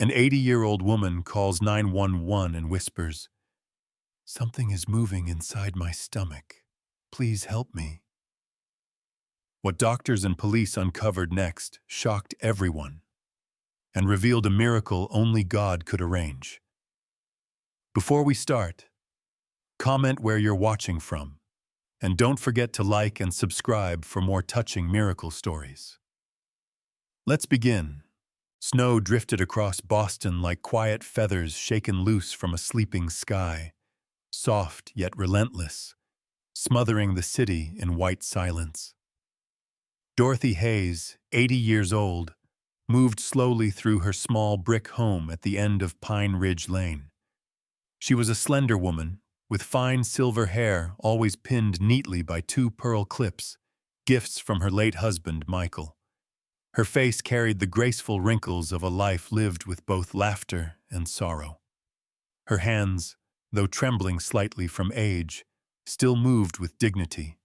An 80-year-old woman calls 911 and whispers, "Something is moving inside my stomach. Please help me." What doctors and police uncovered next shocked everyone and revealed a miracle only God could arrange. Before we start, comment where you're watching from, and don't forget to like and subscribe for more touching miracle stories. Let's begin. Snow drifted across Boston like quiet feathers shaken loose from a sleeping sky, soft yet relentless, smothering the city in white silence. Dorothy Hayes, 80 years old, moved slowly through her small brick home at the end of Pine Ridge Lane. She was a slender woman, with fine silver hair always pinned neatly by two pearl clips, gifts from her late husband, Michael. Her face carried the graceful wrinkles of a life lived with both laughter and sorrow. Her hands, though trembling slightly from age, still moved with dignity,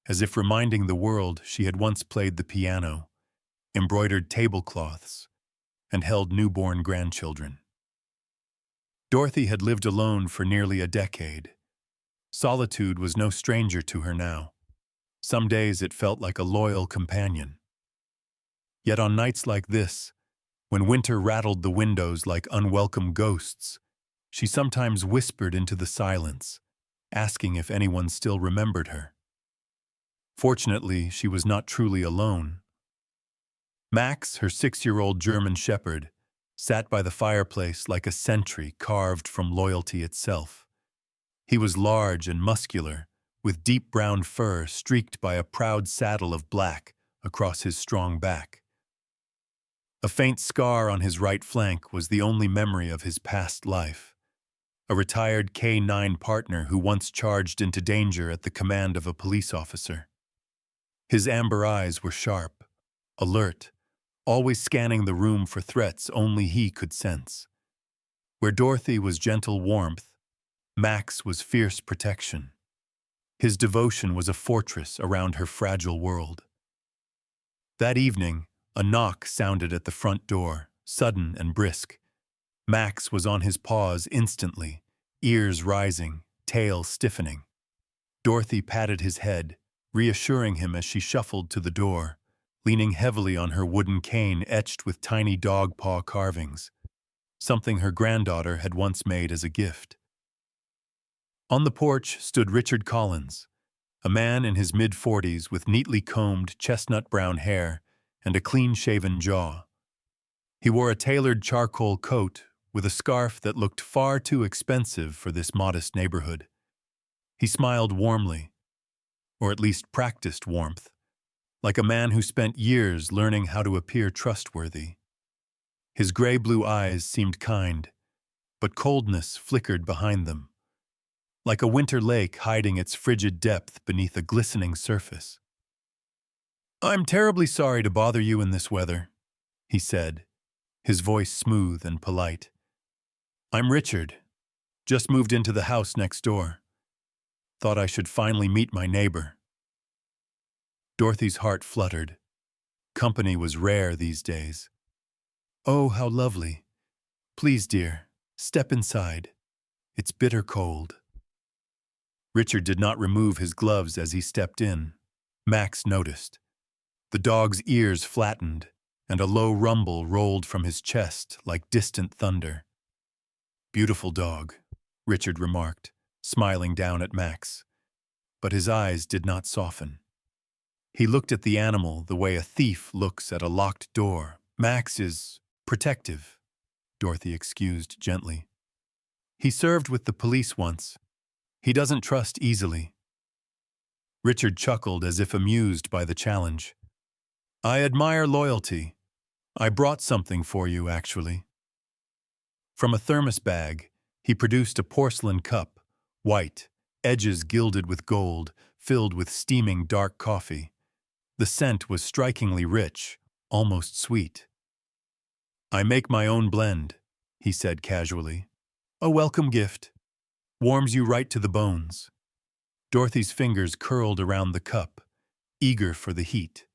as if reminding the world she had once played the piano, embroidered tablecloths, and held newborn grandchildren. Dorothy had lived alone for nearly a decade. Solitude was no stranger to her now. Some days it felt like a loyal companion. Yet on nights like this, when winter rattled the windows like unwelcome ghosts, she sometimes whispered into the silence, asking if anyone still remembered her. Fortunately, she was not truly alone. Max, her 6-year-old German shepherd, sat by the fireplace like a sentry carved from loyalty itself. He was large and muscular, with deep brown fur streaked by a proud saddle of black across his strong back. A faint scar on his right flank was the only memory of his past life. A retired K-9 partner who once charged into danger at the command of a police officer. His amber eyes were sharp, alert, always scanning the room for threats only he could sense. Where Dorothy was gentle warmth, Max was fierce protection. His devotion was a fortress around her fragile world. That evening, a knock sounded at the front door, sudden and brisk. Max was on his paws instantly, ears rising, tail stiffening. Dorothy patted his head, reassuring him as she shuffled to the door, leaning heavily on her wooden cane etched with tiny dog paw carvings, something her granddaughter had once made as a gift. On the porch stood Richard Collins, a man in his mid-40s with neatly combed chestnut-brown hair and a clean-shaven jaw. He wore a tailored charcoal coat with a scarf that looked far too expensive for this modest neighborhood. He smiled warmly, or at least practiced warmth, like a man who spent years learning how to appear trustworthy. His gray-blue eyes seemed kind, but coldness flickered behind them, like a winter lake hiding its frigid depth beneath a glistening surface. "I'm terribly sorry to bother you in this weather," he said, his voice smooth and polite. "I'm Richard. Just moved into the house next door. Thought I should finally meet my neighbor." Dorothy's heart fluttered. Company was rare these days. "Oh, how lovely. Please, dear, step inside. It's bitter cold." Richard did not remove his gloves as he stepped in. Max noticed. The dog's ears flattened, and a low rumble rolled from his chest like distant thunder. "Beautiful dog," Richard remarked, smiling down at Max. But his eyes did not soften. He looked at the animal the way a thief looks at a locked door. "Max is protective," Dorothy excused gently. "He served with the police once. He doesn't trust easily." Richard chuckled as if amused by the challenge. "I admire loyalty. I brought something for you, actually." From a thermos bag, he produced a porcelain cup, white, edges gilded with gold, filled with steaming dark coffee. The scent was strikingly rich, almost sweet. "I make my own blend," he said casually. "A welcome gift. Warms you right to the bones." Dorothy's fingers curled around the cup, eager for the heat.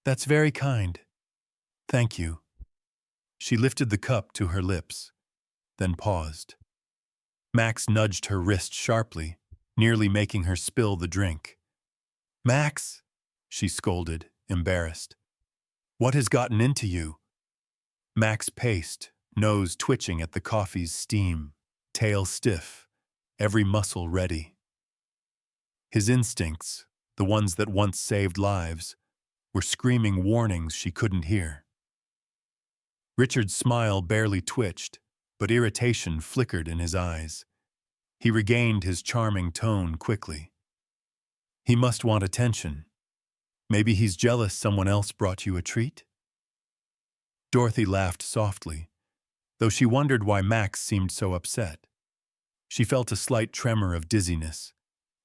"That's very kind. Thank you." She lifted the cup to her lips, then paused. Max nudged her wrist sharply, nearly making her spill the drink. "Max," she scolded, embarrassed. "What has gotten into you?" Max paced, nose twitching at the coffee's steam, tail stiff, every muscle ready. His instincts, the ones that once saved lives, were screaming warnings she couldn't hear. Richard's smile barely twitched, but irritation flickered in his eyes. He regained his charming tone quickly. "He must want attention. Maybe he's jealous someone else brought you a treat?" Dorothy laughed softly, though she wondered why Max seemed so upset. She felt a slight tremor of dizziness.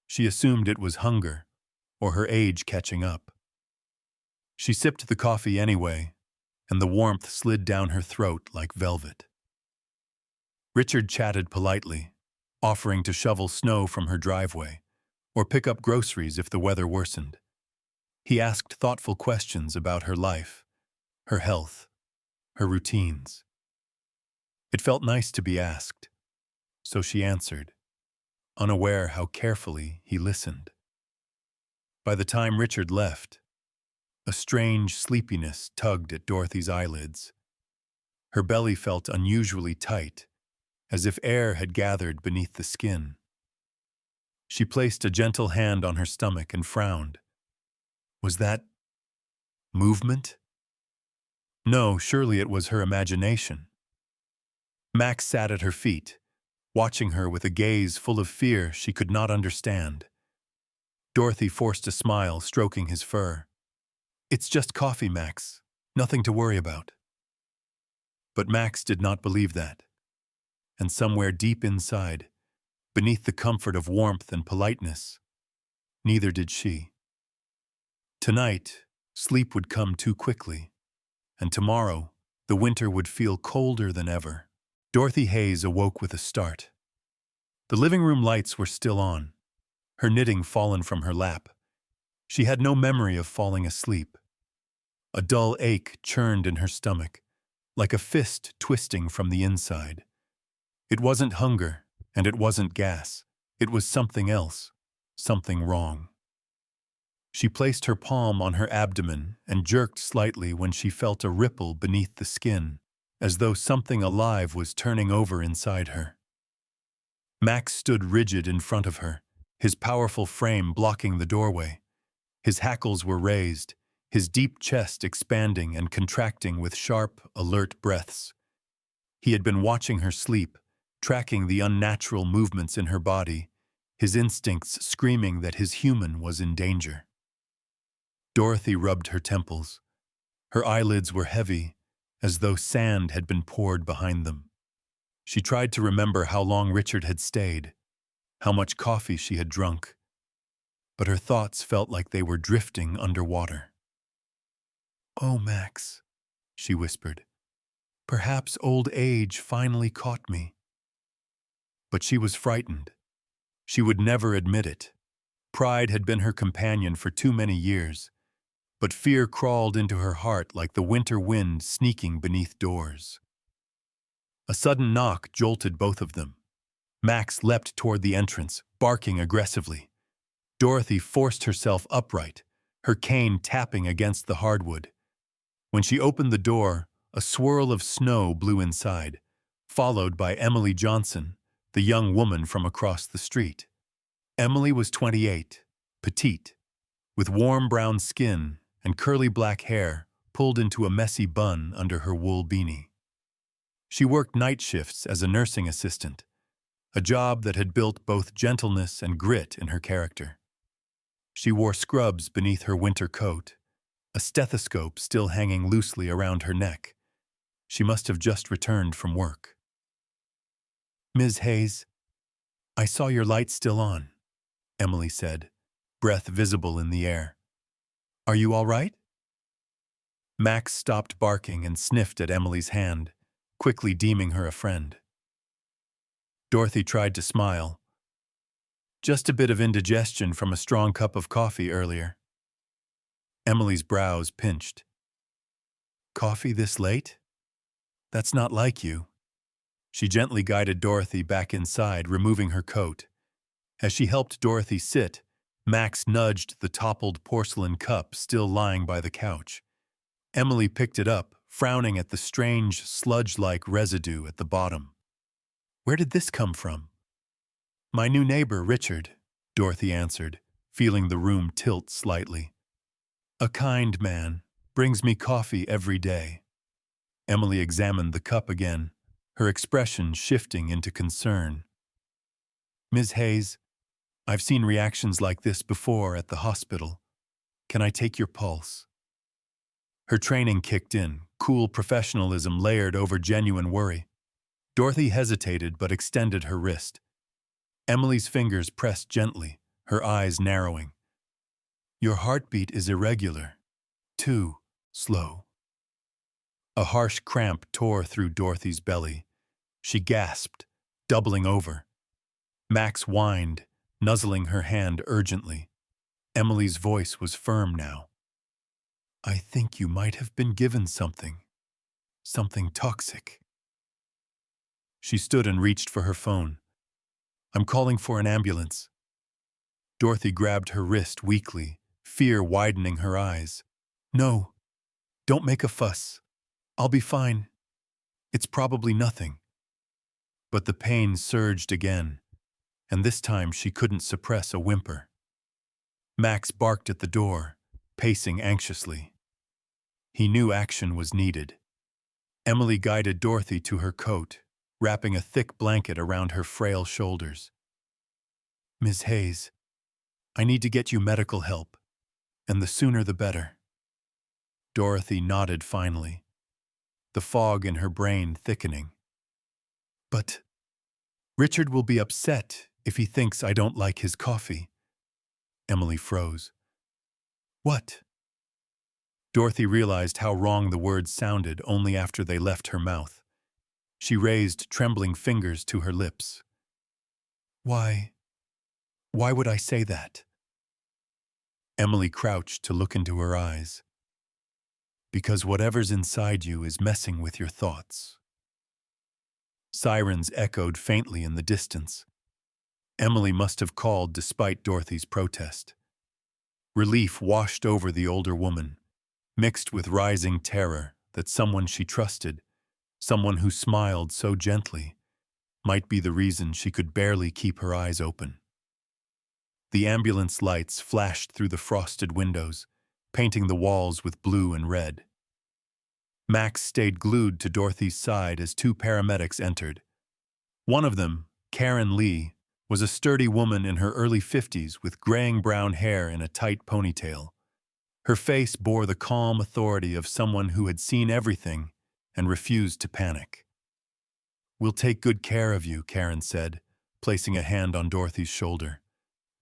She assumed it was hunger, or her age catching up. She sipped the coffee anyway, and the warmth slid down her throat like velvet. Richard chatted politely, offering to shovel snow from her driveway, or pick up groceries if the weather worsened. He asked thoughtful questions about her life, her health, her routines. It felt nice to be asked, so she answered, unaware how carefully he listened. By the time Richard left, a strange sleepiness tugged at Dorothy's eyelids. Her belly felt unusually tight, as if air had gathered beneath the skin. She placed a gentle hand on her stomach and frowned. Was that movement? No, surely it was her imagination. Max sat at her feet, watching her with a gaze full of fear she could not understand. Dorothy forced a smile, stroking his fur. "It's just coffee, Max. Nothing to worry about." But Max did not believe that. And somewhere deep inside, beneath the comfort of warmth and politeness, neither did she. Tonight, sleep would come too quickly, and tomorrow, the winter would feel colder than ever. Dorothy Hayes awoke with a start. The living room lights were still on, her knitting fallen from her lap. She had no memory of falling asleep. A dull ache churned in her stomach, like a fist twisting from the inside. It wasn't hunger, and it wasn't gas. It was something else, something wrong. She placed her palm on her abdomen and jerked slightly when she felt a ripple beneath the skin, as though something alive was turning over inside her. Max stood rigid in front of her, his powerful frame blocking the doorway. His hackles were raised, his deep chest expanding and contracting with sharp, alert breaths. He had been watching her sleep, tracking the unnatural movements in her body, his instincts screaming that his human was in danger. Dorothy rubbed her temples. Her eyelids were heavy, as though sand had been poured behind them. She tried to remember how long Richard had stayed, how much coffee she had drunk, but her thoughts felt like they were drifting underwater. "Oh, Max," she whispered, "perhaps old age finally caught me." But she was frightened. She would never admit it. Pride had been her companion for too many years, but fear crawled into her heart like the winter wind sneaking beneath doors. A sudden knock jolted both of them. Max leapt toward the entrance, barking aggressively. Dorothy forced herself upright, her cane tapping against the hardwood. When she opened the door, a swirl of snow blew inside, followed by Emily Johnson, the young woman from across the street. Emily was 28, petite, with warm brown skin and curly black hair pulled into a messy bun under her wool beanie. She worked night shifts as a nursing assistant, a job that had built both gentleness and grit in her character. She wore scrubs beneath her winter coat, a stethoscope still hanging loosely around her neck. She must have just returned from work. "Ms. Hayes, I saw your light still on," Emily said, breath visible in the air. "Are you all right?" Max stopped barking and sniffed at Emily's hand, quickly deeming her a friend. Dorothy tried to smile. "Just a bit of indigestion from a strong cup of coffee earlier." Emily's brows pinched. "Coffee this late?" That's not like you. She gently guided Dorothy back inside, removing her coat. As she helped Dorothy sit, Max nudged the toppled porcelain cup still lying by the couch. Emily picked it up, frowning at the strange, sludge-like residue at the bottom. Where did this come from? My new neighbor, Richard, Dorothy answered, feeling the room tilt slightly. A kind man, brings me coffee every day. Emily examined the cup again, her expression shifting into concern. Ms. Hayes, I've seen reactions like this before at the hospital. Can I take your pulse? Her training kicked in, cool professionalism layered over genuine worry. Dorothy hesitated but extended her wrist. Emily's fingers pressed gently, her eyes narrowing. Your heartbeat is irregular. Too slow. A harsh cramp tore through Dorothy's belly. She gasped, doubling over. Max whined, nuzzling her hand urgently. Emily's voice was firm now. I think you might have been given something. Something toxic. She stood and reached for her phone. I'm calling for an ambulance. Dorothy grabbed her wrist weakly, fear widening her eyes. No, don't make a fuss. I'll be fine. It's probably nothing. But the pain surged again, and this time she couldn't suppress a whimper. Max barked at the door, pacing anxiously. He knew action was needed. Emily guided Dorothy to her coat, wrapping a thick blanket around her frail shoulders. Ms. Hayes, I need to get you medical help, and the sooner the better. Dorothy nodded finally, the fog in her brain thickening. But Richard will be upset if he thinks I don't like his coffee. Emily froze. What? Dorothy realized how wrong the words sounded only after they left her mouth. She raised trembling fingers to her lips. Why would I say that? Emily crouched to look into her eyes. Because whatever's inside you is messing with your thoughts. Sirens echoed faintly in the distance. Emily must have called despite Dorothy's protest. Relief washed over the older woman, mixed with rising terror that someone she trusted, someone who smiled so gently, might be the reason she could barely keep her eyes open. The ambulance lights flashed through the frosted windows, painting the walls with blue and red. Max stayed glued to Dorothy's side as two paramedics entered. One of them, Karen Lee, was a sturdy woman in her early 50s with graying brown hair in a tight ponytail. Her face bore the calm authority of someone who had seen everything and refused to panic. We'll take good care of you, Karen said, placing a hand on Dorothy's shoulder.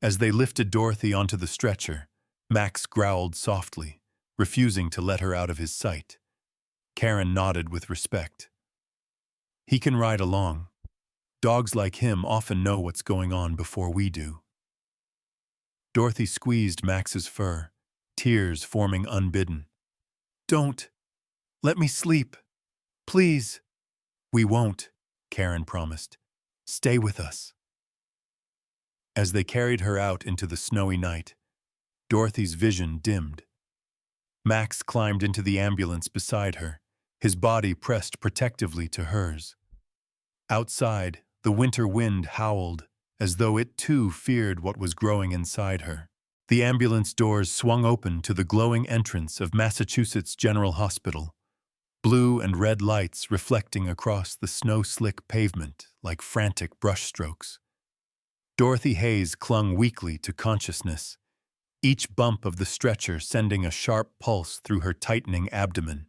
As they lifted Dorothy onto the stretcher, Max growled softly, refusing to let her out of his sight. Karen nodded with respect. He can ride along. Dogs like him often know what's going on before we do. Dorothy squeezed Max's fur, tears forming unbidden. Don't. Let me sleep. Please. We won't, Karen promised. Stay with us. As they carried her out into the snowy night, Dorothy's vision dimmed. Max climbed into the ambulance beside her, his body pressed protectively to hers. Outside, the winter wind howled, as though it too feared what was growing inside her. The ambulance doors swung open to the glowing entrance of Massachusetts General Hospital, blue and red lights reflecting across the snow-slick pavement like frantic brushstrokes. Dorothy Hayes clung weakly to consciousness, each bump of the stretcher sending a sharp pulse through her tightening abdomen.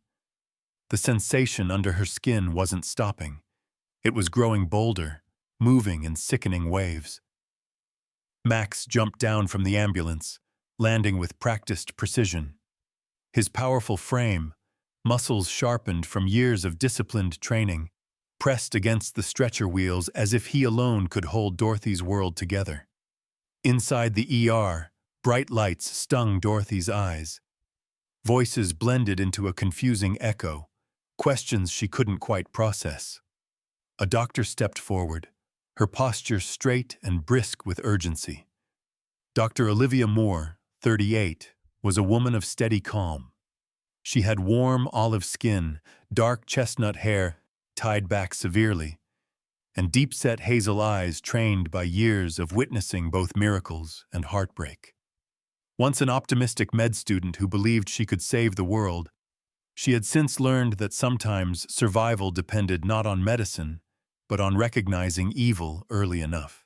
The sensation under her skin wasn't stopping. It was growing bolder, moving in sickening waves. Max jumped down from the ambulance, landing with practiced precision. His powerful frame, muscles sharpened from years of disciplined training, pressed against the stretcher wheels as if he alone could hold Dorothy's world together. Inside the ER, bright lights stung Dorothy's eyes. Voices blended into a confusing echo, questions she couldn't quite process. A doctor stepped forward, her posture straight and brisk with urgency. Dr. Olivia Moore, 38, was a woman of steady calm. She had warm olive skin, dark chestnut hair tied back severely, and deep-set hazel eyes trained by years of witnessing both miracles and heartbreak. Once an optimistic med student who believed she could save the world, she had since learned that sometimes survival depended not on medicine, but on recognizing evil early enough.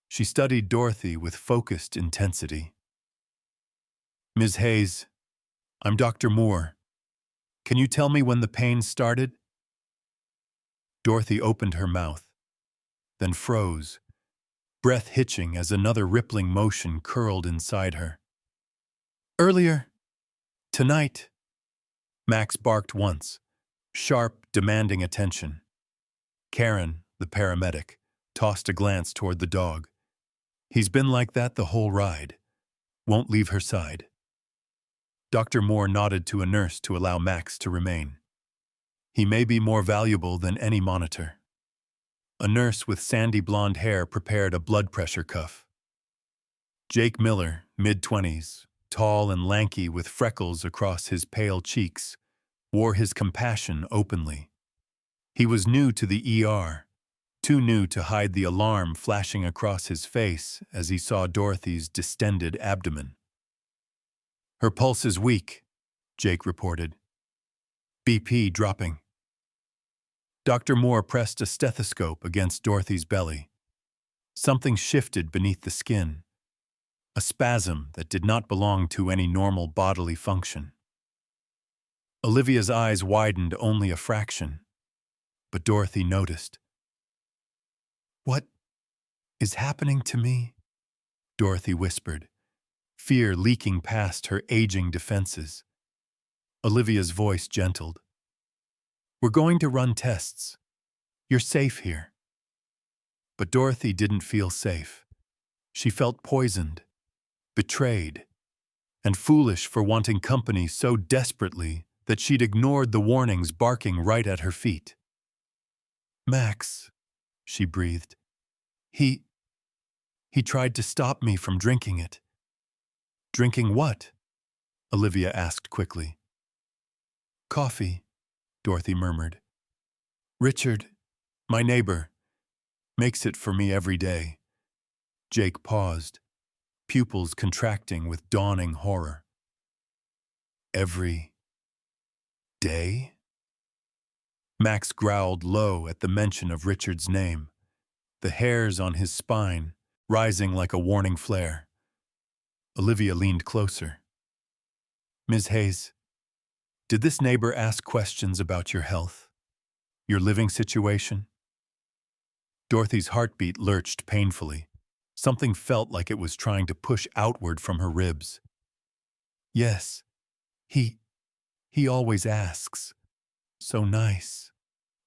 She studied Dorothy with focused intensity. "Ms. Hayes, I'm Dr. Moore. Can you tell me when the pain started?" Dorothy opened her mouth, then froze, breath hitching as another rippling motion curled inside her. "Earlier. Tonight." Max barked once, sharp, demanding attention. Karen, the paramedic, tossed a glance toward the dog. "He's been like that the whole ride. Won't leave her side." Dr. Moore nodded to a nurse to allow Max to remain. "He may be more valuable than any monitor." A nurse with sandy blonde hair prepared a blood pressure cuff. Jake Miller, mid-20s, tall and lanky with freckles across his pale cheeks, wore his compassion openly. He was new to the ER, too new to hide the alarm flashing across his face as he saw Dorothy's distended abdomen. "Her pulse is weak," Jake reported. "BP dropping." Dr. Moore pressed a stethoscope against Dorothy's belly. Something shifted beneath the skin, a spasm that did not belong to any normal bodily function. Olivia's eyes widened only a fraction, but Dorothy noticed. "What is happening to me?" Dorothy whispered, fear leaking past her aging defenses. Olivia's voice gentled. "We're going to run tests. You're safe here." But Dorothy didn't feel safe. She felt poisoned, betrayed, and foolish for wanting company so desperately that she'd ignored the warnings barking right at her feet. "Max," she breathed. He tried to stop me from drinking it." "Drinking what?" Olivia asked quickly. "Coffee," Dorothy murmured. "Richard, my neighbor, makes it for me every day." Jake paused, pupils contracting with dawning horror. "Every day?" Max growled low at the mention of Richard's name, the hairs on his spine rising like a warning flare. Olivia leaned closer. "Ms. Hayes, did this neighbor ask questions about your health? Your living situation?" Dorothy's heartbeat lurched painfully. Something felt like it was trying to push outward from her ribs. "Yes, he always asks. So nice.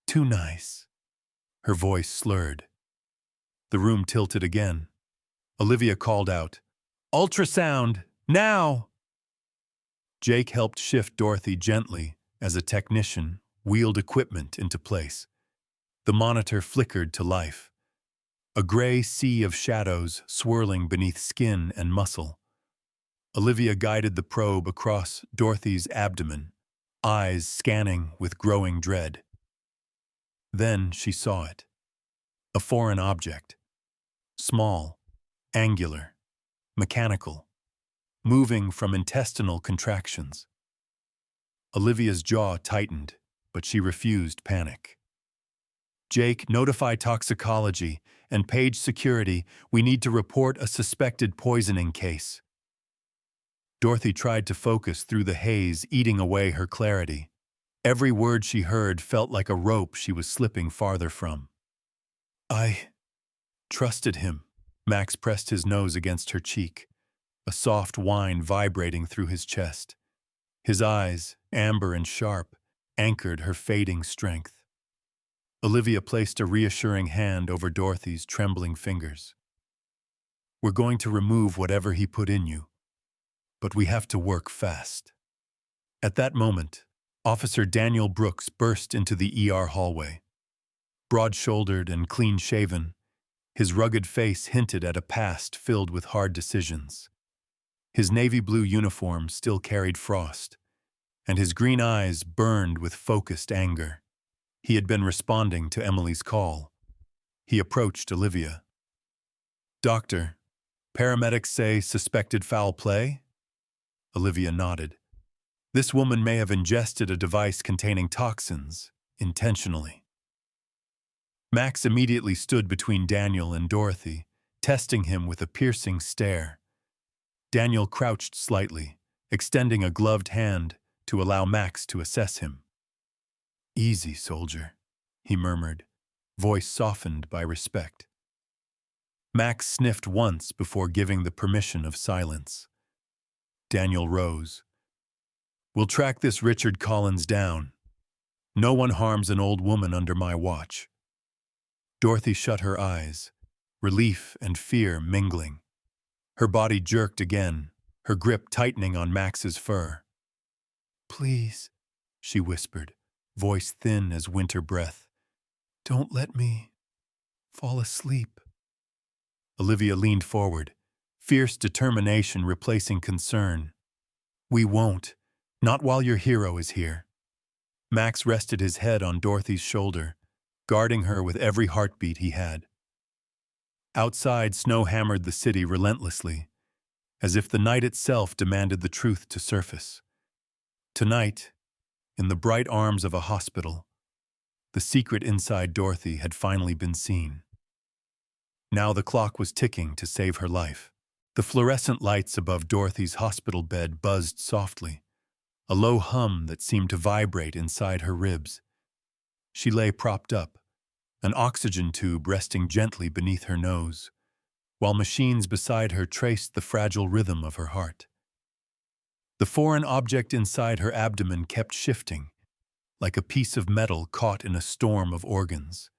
Too nice." Her voice slurred. The room tilted again. Olivia called out, "Ultrasound! Now!" Jake helped shift Dorothy gently as a technician wheeled equipment into place. The monitor flickered to life, a gray sea of shadows swirling beneath skin and muscle. Olivia guided the probe across Dorothy's abdomen, eyes scanning with growing dread. Then she saw it. A foreign object. Small, angular, mechanical, moving from intestinal contractions. Olivia's jaw tightened, but she refused panic. "Jake, notify toxicology and page security. We need to report a suspected poisoning case." Dorothy tried to focus through the haze, eating away her clarity. Every word she heard felt like a rope she was slipping farther from. "I trusted him." Max pressed his nose against her cheek, a soft whine vibrating through his chest. His eyes, amber and sharp, anchored her fading strength. Olivia placed a reassuring hand over Dorothy's trembling fingers. "We're going to remove whatever he put in you, but we have to work fast." At that moment, Officer Daniel Brooks burst into the ER hallway. Broad-shouldered and clean-shaven, his rugged face hinted at a past filled with hard decisions. His navy blue uniform still carried frost, and his green eyes burned with focused anger. He had been responding to Emily's call. He approached Olivia. "Doctor, paramedics say suspected foul play?" Olivia nodded. "This woman may have ingested a device containing toxins, intentionally." Max immediately stood between Daniel and Dorothy, testing him with a piercing stare. Daniel crouched slightly, extending a gloved hand to allow Max to assess him. "Easy, soldier," he murmured, voice softened by respect. Max sniffed once before giving the permission of silence. Daniel rose. "We'll track this Richard Collins down. No one harms an old woman under my watch." Dorothy shut her eyes, relief and fear mingling. Her body jerked again, her grip tightening on Max's fur. "Please," she whispered, voice thin as winter breath, "don't let me fall asleep." Olivia leaned forward, fierce determination replacing concern. "We won't, not while your hero is here." Max rested his head on Dorothy's shoulder, guarding her with every heartbeat he had. Outside, snow hammered the city relentlessly, as if the night itself demanded the truth to surface. Tonight, in the bright arms of a hospital, the secret inside Dorothy had finally been seen. Now the clock was ticking to save her life. The fluorescent lights above Dorothy's hospital bed buzzed softly, a low hum that seemed to vibrate inside her ribs. She lay propped up, an oxygen tube resting gently beneath her nose, while machines beside her traced the fragile rhythm of her heart. The foreign object inside her abdomen kept shifting, like a piece of metal caught in a storm of organs.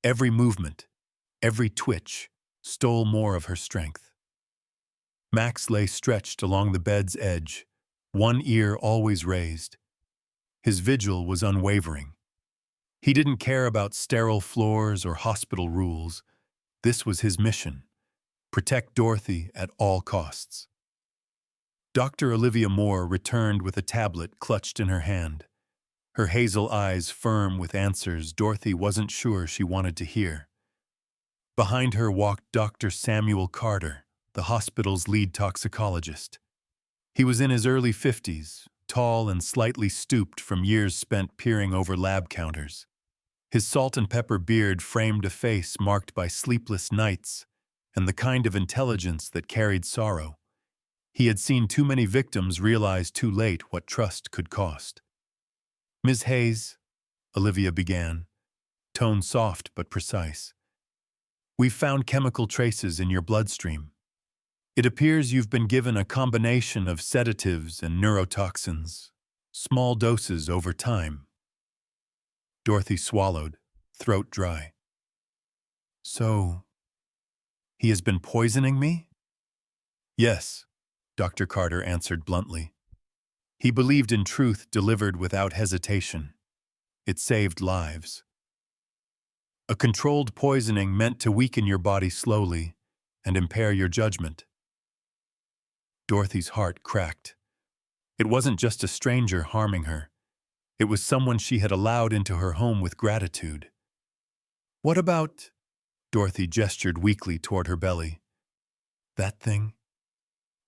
Every movement, every twitch, stole more of her strength. Max lay stretched along the bed's edge, one ear always raised. His vigil was unwavering. He didn't care about sterile floors or hospital rules. This was his mission: protect Dorothy at all costs. Dr. Olivia Moore returned with a tablet clutched in her hand, her hazel eyes firm with answers Dorothy wasn't sure she wanted to hear. Behind her walked Dr. Samuel Carter, the hospital's lead toxicologist. He was in his early 50s, tall and slightly stooped from years spent peering over lab counters. His salt and pepper beard framed a face marked by sleepless nights and the kind of intelligence that carried sorrow. He had seen too many victims realize too late what trust could cost. "Ms. Hayes," Olivia began, tone soft but precise, "we've found chemical traces in your bloodstream. It appears you've been given a combination of sedatives and neurotoxins, small doses over time." Dorothy swallowed, throat dry. "So, he has been poisoning me?" "Yes," Dr. Carter answered bluntly. "He believed in truth delivered without hesitation. It saved lives. A controlled poisoning meant to weaken your body slowly and impair your judgment." Dorothy's heart cracked. It wasn't just a stranger harming her. It was someone she had allowed into her home with gratitude. "What about—" Dorothy gestured weakly toward her belly. "That thing?"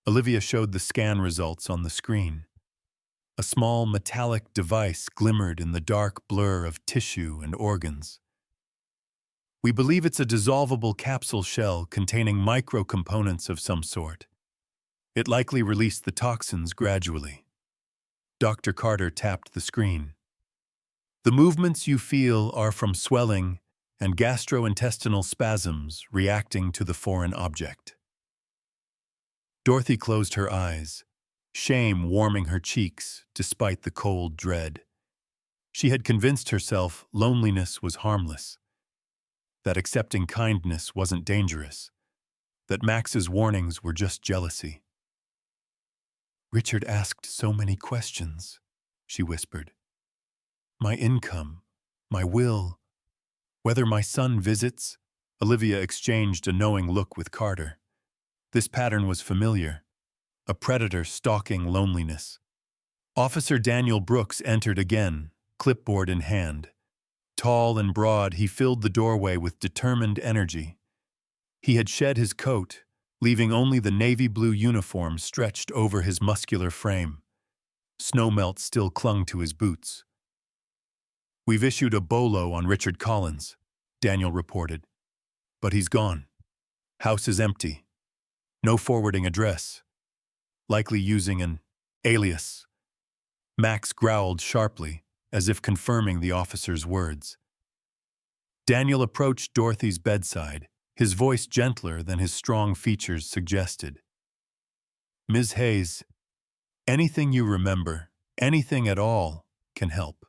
Olivia showed the scan results on the screen. A small metallic device glimmered in the dark blur of tissue and organs. "We believe it's a dissolvable capsule shell containing micro-components of some sort. It likely released the toxins gradually." Dr. Carter tapped the screen. "The movements you feel are from swelling and gastrointestinal spasms reacting to the foreign object." Dorothy closed her eyes, shame warming her cheeks despite the cold dread. She had convinced herself loneliness was harmless, that accepting kindness wasn't dangerous, that Max's warnings were just jealousy. "Richard asked so many questions," she whispered. My income, my will, whether my son visits. Olivia exchanged a knowing look with Carter. This pattern was familiar, a predator stalking loneliness. Officer Daniel Brooks entered again, clipboard in hand. Tall and broad, he filled the doorway with determined energy. He had shed his coat, leaving only the navy blue uniform stretched over his muscular frame. Snowmelt still clung to his boots. We've issued a bolo on Richard Collins, Daniel reported. But he's gone. House is empty. No forwarding address. Likely using an alias. Max growled sharply, as if confirming the officer's words. Daniel approached Dorothy's bedside, his voice gentler than his strong features suggested. Ms. Hayes, anything you remember, anything at all, can help.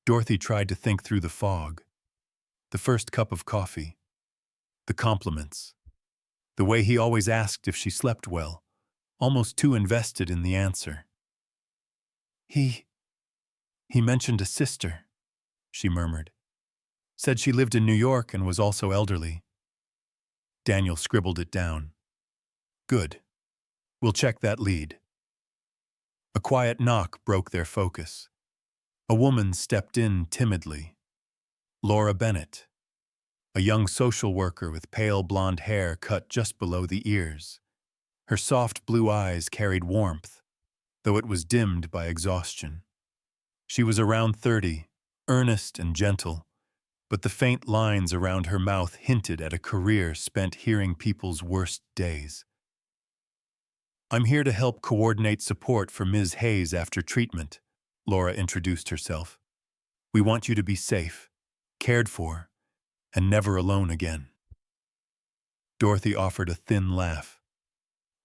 Dorothy tried to think through the fog. The first cup of coffee. The compliments. The way he always asked if she slept well, almost too invested in the answer. He mentioned a sister, she murmured. Said she lived in New York and was also elderly. Daniel scribbled it down. Good. We'll check that lead. A quiet knock broke their focus. A woman stepped in timidly. Laura Bennett, a young social worker with pale blonde hair cut just below the ears. Her soft blue eyes carried warmth, though it was dimmed by exhaustion. She was around 30, earnest and gentle, but the faint lines around her mouth hinted at a career spent hearing people's worst days. I'm here to help coordinate support for Ms. Hayes after treatment, Laura introduced herself. We want you to be safe, cared for, and never alone again. Dorothy offered a thin laugh.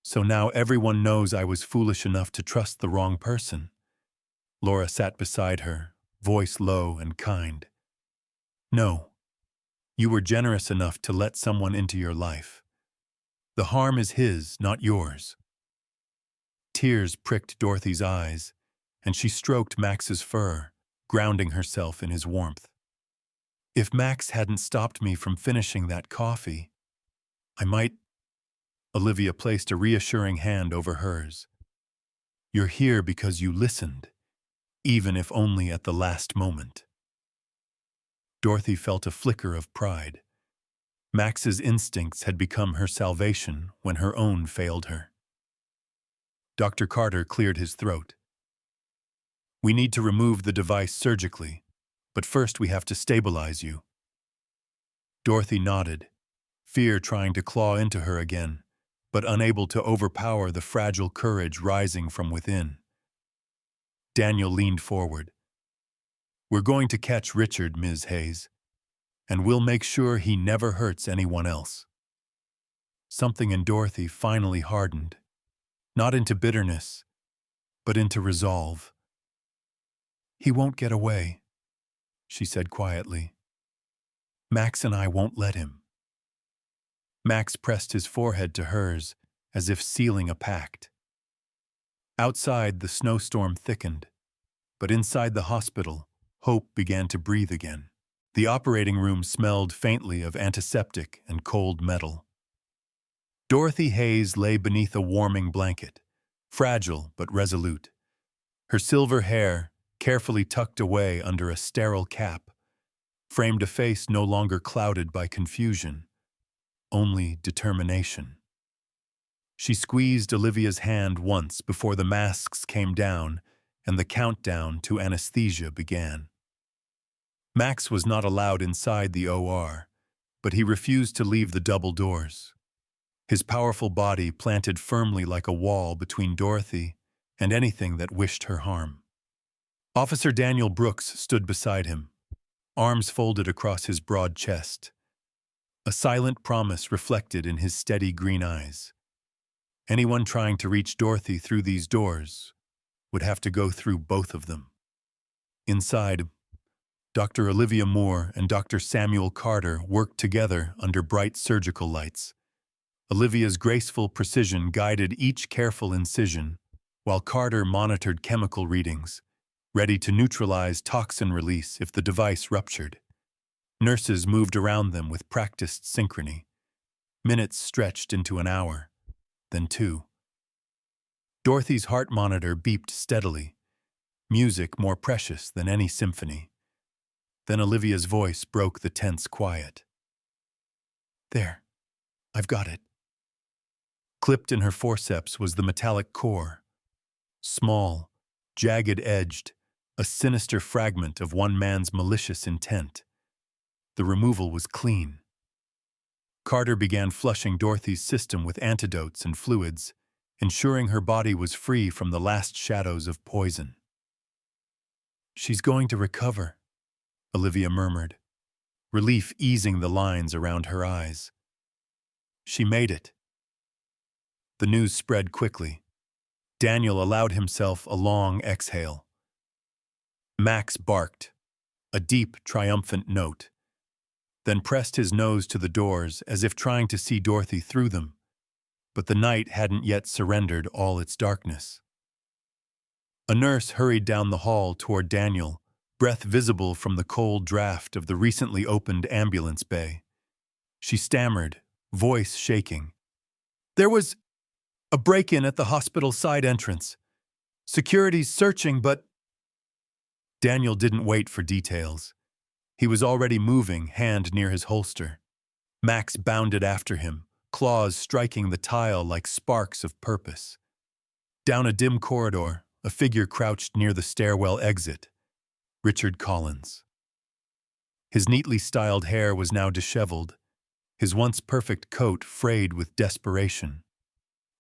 So now everyone knows I was foolish enough to trust the wrong person. Laura sat beside her, voice low and kind. No, you were generous enough to let someone into your life. The harm is his, not yours. Tears pricked Dorothy's eyes, and she stroked Max's fur, grounding herself in his warmth. If Max hadn't stopped me from finishing that coffee, I might... Olivia placed a reassuring hand over hers. You're here because you listened, even if only at the last moment. Dorothy felt a flicker of pride. Max's instincts had become her salvation when her own failed her. Dr. Carter cleared his throat. We need to remove the device surgically, but first we have to stabilize you. Dorothy nodded, fear trying to claw into her again, but unable to overpower the fragile courage rising from within. Daniel leaned forward. We're going to catch Richard, Ms. Hayes, and we'll make sure he never hurts anyone else. Something in Dorothy finally hardened, not into bitterness, but into resolve. He won't get away, she said quietly. Max and I won't let him. Max pressed his forehead to hers, as if sealing a pact. Outside, the snowstorm thickened, but inside the hospital, hope began to breathe again. The operating room smelled faintly of antiseptic and cold metal. Dorothy Hayes lay beneath a warming blanket, fragile but resolute. Her silver hair, carefully tucked away under a sterile cap, framed a face no longer clouded by confusion, only determination. She squeezed Olivia's hand once before the masks came down and the countdown to anesthesia began. Max was not allowed inside the OR, but he refused to leave the double doors. His powerful body planted firmly like a wall between Dorothy and anything that wished her harm. Officer Daniel Brooks stood beside him, arms folded across his broad chest. A silent promise reflected in his steady green eyes. Anyone trying to reach Dorothy through these doors would have to go through both of them. Inside, Dr. Olivia Moore and Dr. Samuel Carter worked together under bright surgical lights. Olivia's graceful precision guided each careful incision, while Carter monitored chemical readings, ready to neutralize toxin release if the device ruptured. Nurses moved around them with practiced synchrony. Minutes stretched into an hour, then 2. Dorothy's heart monitor beeped steadily, music more precious than any symphony. Then Olivia's voice broke the tense quiet. "There, I've got it." Clipped in her forceps was the metallic core. Small, jagged-edged, a sinister fragment of one man's malicious intent. The removal was clean. Carter began flushing Dorothy's system with antidotes and fluids, ensuring her body was free from the last shadows of poison. "She's going to recover," Olivia murmured, relief easing the lines around her eyes. She made it. The news spread quickly. Daniel allowed himself a long exhale. Max barked, a deep, triumphant note, then pressed his nose to the doors as if trying to see Dorothy through them, but the night hadn't yet surrendered all its darkness. A nurse hurried down the hall toward Daniel, breath visible from the cold draft of the recently opened ambulance bay. She stammered, voice shaking. "There was a break-in at the hospital side entrance. Security's searching, but—" Daniel didn't wait for details. He was already moving, hand near his holster. Max bounded after him, claws striking the tile like sparks of purpose. Down a dim corridor, a figure crouched near the stairwell exit. Richard Collins. His neatly styled hair was now disheveled, his once perfect coat frayed with desperation.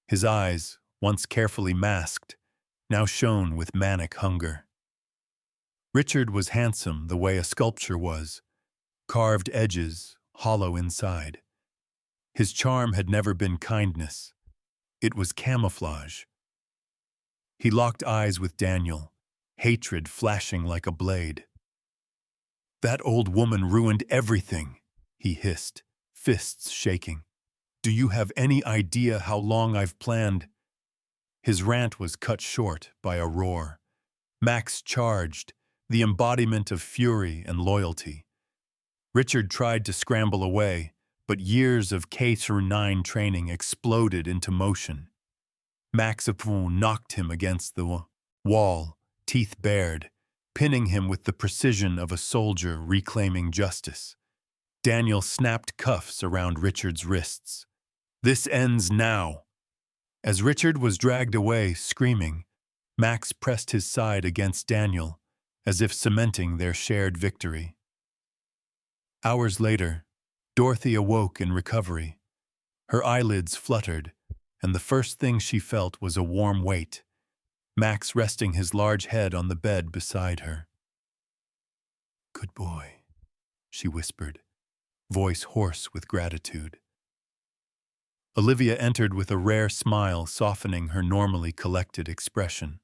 His eyes, once carefully masked, now shone with manic hunger. Richard was handsome the way a sculpture was, carved edges, hollow inside. His charm had never been kindness. It was camouflage. He locked eyes with Daniel, hatred flashing like a blade. "That old woman ruined everything," he hissed, fists shaking. "Do you have any idea how long I've planned?" His rant was cut short by a roar. Max charged, the embodiment of fury and loyalty. Richard tried to scramble away, but years of K-9 training exploded into motion. Max knocked him against the wall, teeth bared, pinning him with the precision of a soldier reclaiming justice. Daniel snapped cuffs around Richard's wrists. "This ends now." As Richard was dragged away, screaming, Max pressed his side against Daniel, as if cementing their shared victory. Hours later, Dorothy awoke in recovery. Her eyelids fluttered, and the first thing she felt was a warm weight, Max resting his large head on the bed beside her. "Good boy," she whispered, voice hoarse with gratitude. Olivia entered with a rare smile softening her normally collected expression.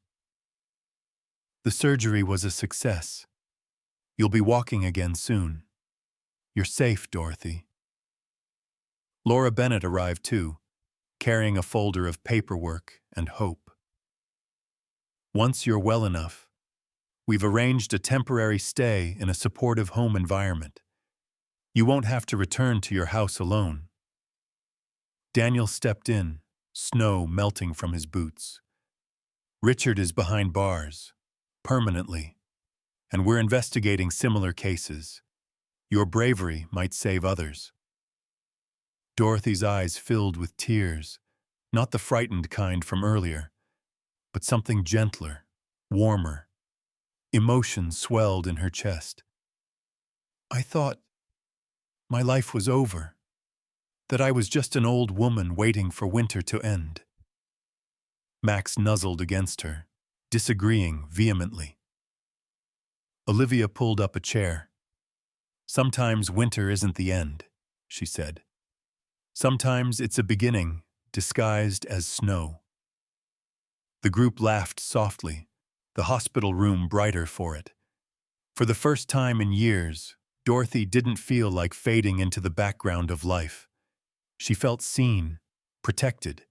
"The surgery was a success. You'll be walking again soon. You're safe, Dorothy." Laura Bennett arrived too, carrying a folder of paperwork and hope. "Once you're well enough, we've arranged a temporary stay in a supportive home environment. You won't have to return to your house alone." Daniel stepped in, snow melting from his boots. "Richard is behind bars, permanently, and we're investigating similar cases. Your bravery might save others." Dorothy's eyes filled with tears, not the frightened kind from earlier, but something gentler, warmer. Emotion swelled in her chest. "I thought my life was over, that I was just an old woman waiting for winter to end." Max nuzzled against her, disagreeing vehemently. Olivia pulled up a chair. "Sometimes winter isn't the end," she said. "Sometimes it's a beginning, disguised as snow." The group laughed softly, the hospital room brighter for it. For the first time in years, Dorothy didn't feel like fading into the background of life. She felt seen, protected,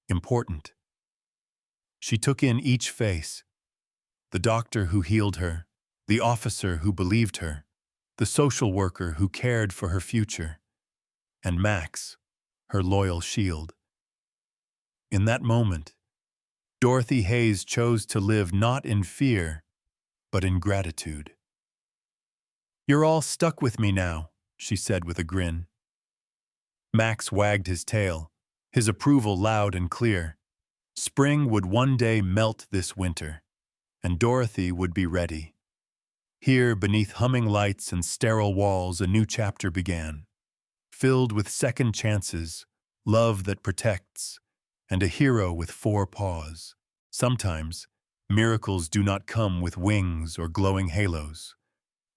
important. She took in each face: the doctor who healed her, the officer who believed her, the social worker who cared for her future, and Max, her loyal shield. In that moment, Dorothy Hayes chose to live not in fear, but in gratitude. "You're all stuck with me now," she said with a grin. Max wagged his tail, his approval loud and clear. Spring would one day melt this winter, and Dorothy would be ready. Here, beneath humming lights and sterile walls, a new chapter began, filled with second chances, love that protects, and a hero with 4 paws. Sometimes, miracles do not come with wings or glowing halos.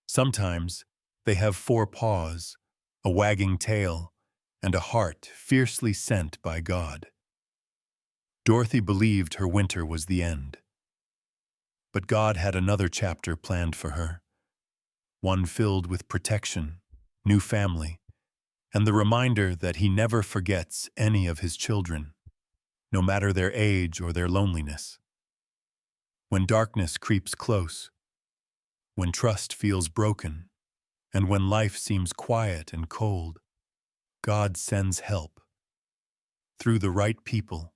Sometimes, they have 4 paws, a wagging tail, and a heart fiercely sent by God. Dorothy believed her winter was the end. But God had another chapter planned for her, one filled with protection, new family, and the reminder that He never forgets any of His children, no matter their age or their loneliness. When darkness creeps close, when trust feels broken, and when life seems quiet and cold, God sends help. Through the right people,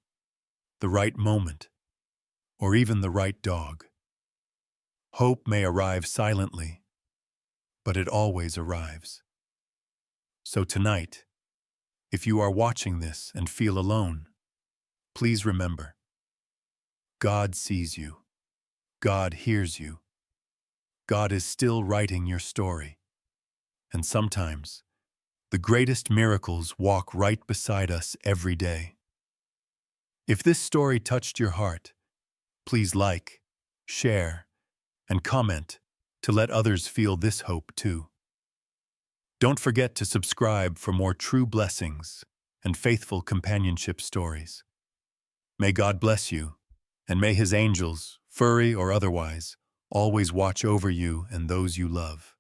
the right moment, or even the right dog. Hope may arrive silently, but it always arrives. So tonight, if you are watching this and feel alone, please remember, God sees you. God hears you. God is still writing your story. And sometimes, the greatest miracles walk right beside us every day. If this story touched your heart, please like, share, and comment to let others feel this hope too. Don't forget to subscribe for more true blessings and faithful companionship stories. May God bless you, and may His angels, furry or otherwise, always watch over you and those you love.